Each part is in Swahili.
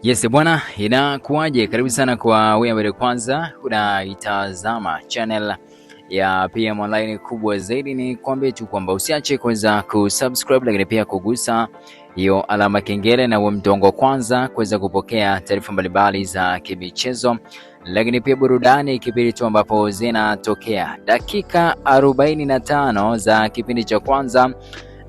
Yes bwana, inakuaje? Karibu sana kwa wewe ambaye kwanza unaitazama channel ya PM Online kubwa zaidi. Ni kuambie tu kwamba usiache kuweza kusubscribe, lakini pia kugusa hiyo alama kengele na uwe mtongo kwanza kuweza kupokea taarifa mbalimbali za kimichezo, lakini pia burudani kipindi tu ambapo zinatokea. Dakika 45 za kipindi cha kwanza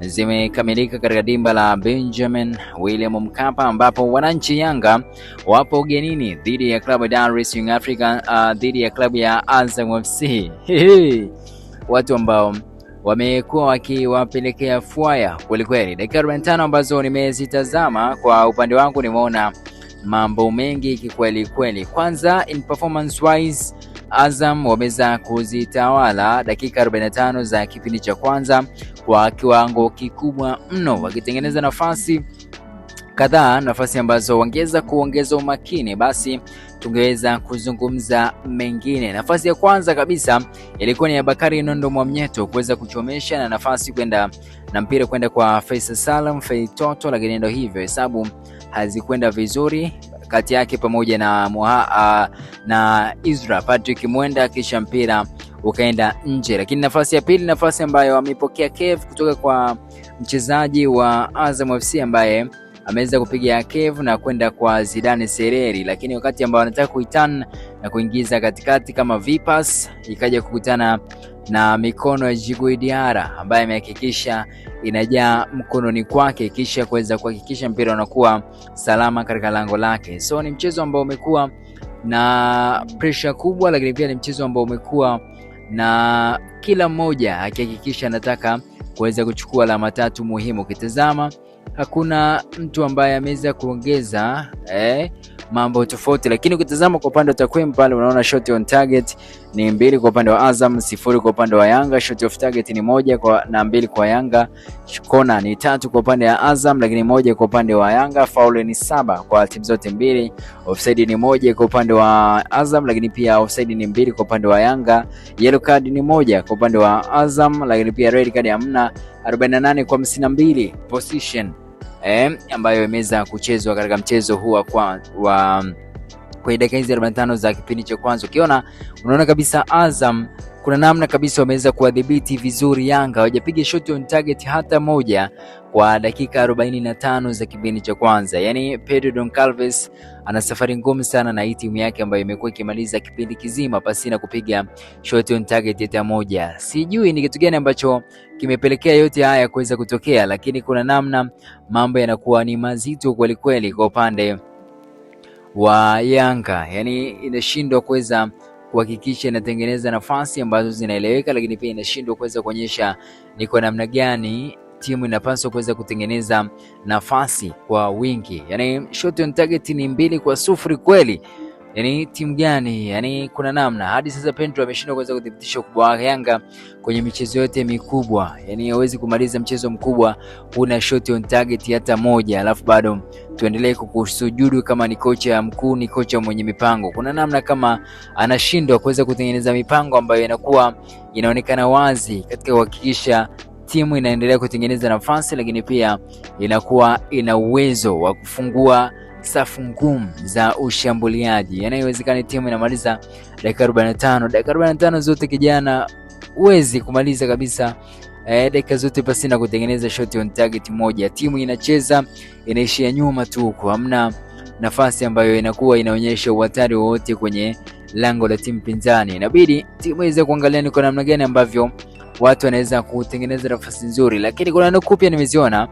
zimekamilika katika dimba la Benjamin William Mkapa, ambapo wananchi Yanga wapo ugenini dhidi ya klabu ya Dar es Salaam Africa, dhidi ya klabu ya Azam FC. Watu ambao wamekuwa wakiwapelekea fuaya kweli. Dakika 45 ambazo nimezitazama kwa upande wangu, nimeona mambo mengi kweli. Kwanza, in performance wise, Azam wameza kuzitawala dakika 45 za kipindi cha kwanza kwa kiwango kikubwa mno, wakitengeneza nafasi kadhaa, nafasi ambazo wangeza kuongeza umakini, basi tungeweza kuzungumza mengine. Nafasi ya kwanza kabisa ilikuwa ni ya Bakari Nondo Mwamnyeto kuweza kuchomesha na nafasi kwenda na mpira kwenda kwa Faisal Salum Feitoto, lakini ndio hivyo, hesabu hazikwenda vizuri kati yake pamoja na Isra Patrick Mwenda, kisha mpira ukaenda nje. Lakini nafasi ya pili, nafasi ambayo amepokea Kev kutoka kwa mchezaji wa Azam FC ambaye ameweza kupiga Kev na kwenda kwa Zidane Sereri, lakini wakati ambao anataka kuitan na kuingiza katikati kama vipas, ikaja kukutana na mikono ya Djigui Diarra ambaye amehakikisha inajaa mkononi kwake, kisha kuweza kuhakikisha mpira unakuwa salama katika lango lake. So ni mchezo ambao umekuwa na pressure kubwa, lakini pia ni mchezo ambao umekuwa na kila mmoja akihakikisha anataka kuweza kuchukua alama tatu muhimu. Ukitazama hakuna mtu ambaye ameweza kuongeza mambo tofauti, lakini ukitazama kwa upande wa takwimu pale unaona shot on target ni 2 kwa upande wa Azam, 0 kwa upande wa Yanga. Shot off target ni 1 na 2 kwa Yanga. Kona ni 3 kwa upande wa Azam, lakini 1 kwa upande wa Yanga. Foul ni 7 kwa timu zote mbili. Offside ni 1 kwa upande wa Azam, lakini pia offside ni 2 kwa upande wa Yanga. Yellow card ni 1 kwa upande wa Azam, lakini pia red card hamna. 48 kwa 52 position ambayo imeweza kuchezwa katika mchezo huu kwa dakika hizi 45 za kipindi cha kwanza. Unaona kabisa Azam kuna namna kabisa wameweza kuadhibiti vizuri Yanga. Hawajapiga shot on target hata moja kwa dakika 45 za kipindi cha kwanza. Yaani Pedro Goncalves ana safari ngumu sana na hii timu yake ambayo imekuwa ikimaliza kipindi kizima pasina kupiga shot on target hata moja. Sijui ni kitu gani ambacho kimepelekea yote haya kuweza kutokea, lakini kuna namna mambo yanakuwa ni mazito kweli kwa upande wa Yanga. Yaani inashindwa kuweza kuhakikisha inatengeneza nafasi ambazo zinaeleweka, lakini pia inashindwa kuweza kuonyesha ni kwa namna gani timu inapaswa kuweza kutengeneza nafasi kwa wingi. Yaani shot on target ni 2-0 kweli. Yaani timu gani? Yaani kuna namna hadi sasa Pedro ameshindwa kuweza kudhibitisha ukubwa wa Yanga kwenye michezo yote mikubwa. Yaani hawezi kumaliza mchezo mkubwa una shot on target hata moja, alafu bado tuendelee kukusujudu kama ni kocha mkuu, ni kocha mwenye mipango. Kuna namna kama anashindwa kuweza kutengeneza mipango ambayo inaonekana wazi katika kuhakikisha timu inaendelea kutengeneza nafasi, lakini pia inakuwa ina uwezo wa kufungua safu ngumu za ushambuliaji. Yaani haiwezekani timu inamaliza dakika 45 zote kijana, uwezi kumaliza kabisa dakika zote pasina kutengeneza shot on target moja. Timu inacheza inaishia nyuma tu, kwa hamna nafasi ambayo inakuwa inaonyesha uhatari wowote kwenye lango la timu pinzani. Inabidi timu iweze kuangalia ni kwa namna gani ambavyo watu wanaweza kutengeneza nafasi nzuri, lakini kuna nukuu pia nimeziona.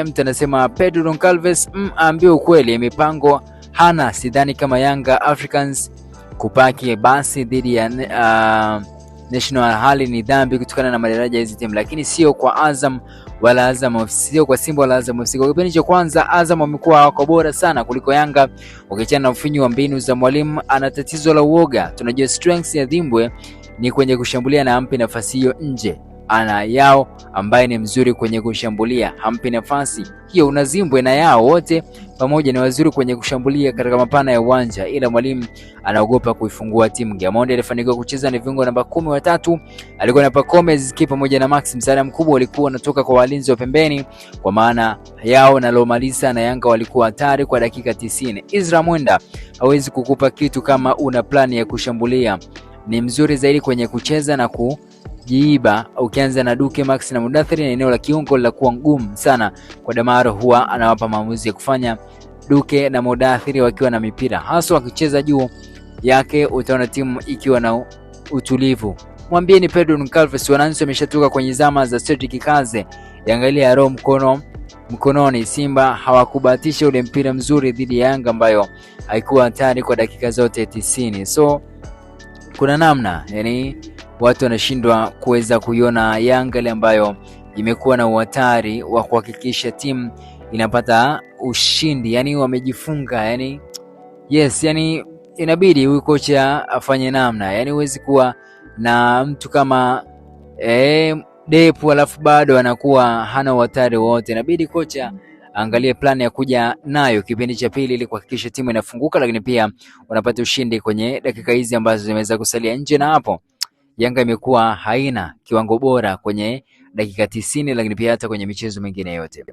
Mtu anasema Pedro Goncalves aambie ukweli, mipango hana. Sidhani kama Yanga Africans kupaki basi dhidi ya National hali ni dhambi kutokana na madaraja hizi timu, lakini sio kwa Azam wala Azam, sio kwa Simba wala Azam. Kwa kipindi cha kwanza Azam wamekuwa wako bora sana kuliko Yanga, ukiachana na ufinyu wa mbinu za mwalimu. Ana tatizo la uoga. Tunajua strengths ya Dhimbwe ni kwenye kushambulia na ampe nafasi hiyo nje. ana Yao ambaye ni mzuri kwenye kushambulia, hampi nafasi hiyo. Unazimbwe na Yao, wote pamoja ni wazuri kwenye kushambulia katika mapana ya uwanja, ila mwalimu anaogopa kuifungua timu. Gamondi alifanikiwa kucheza na viungo namba 10 watatu, alikuwa na Pacome Ziki pamoja na Max. Msaada mkubwa ulikuwa unatoka kwa walinzi wa pembeni, kwa maana Yao na Lomalisa na Yanga walikuwa hatari kwa dakika 90. Izra Mwenda hawezi kukupa kitu kama una plani ya kushambulia, ni mzuri zaidi kwenye kucheza na kujiiba. Ukianza na Duke, Max na Mudathiri, na eneo la kiungo linakuwa ngumu sana kwa Damaro, huwa anawapa maamuzi ya kufanya Duke na Mudathiri wakiwa na mipira, hasa wakicheza juu yake. Utaona timu ikiwa na utulivu. Mwambieni Pedro Ncalves wananchi wameshatoka kwenye zama za Cedric Kaze. Yangalia roho mkononi. Simba hawakubahatisha ule mpira mzuri dhidi ya Yanga ambayo haikuwa hatari kwa dakika zote 90. So kuna namna, yani watu wanashindwa kuweza kuiona Yanga ile ambayo imekuwa na uhatari wa kuhakikisha timu inapata ushindi, yani wamejifunga, yani yes, yani inabidi huyu kocha afanye namna, yani huwezi kuwa na mtu kama Depu alafu bado anakuwa hana uhatari wote. Inabidi kocha angalie plani ya kuja nayo kipindi cha pili ili kuhakikisha timu inafunguka, lakini pia unapata ushindi kwenye dakika hizi ambazo zimeweza kusalia. Nje na hapo, Yanga imekuwa haina kiwango bora kwenye dakika 90, lakini pia hata kwenye michezo mingine yote.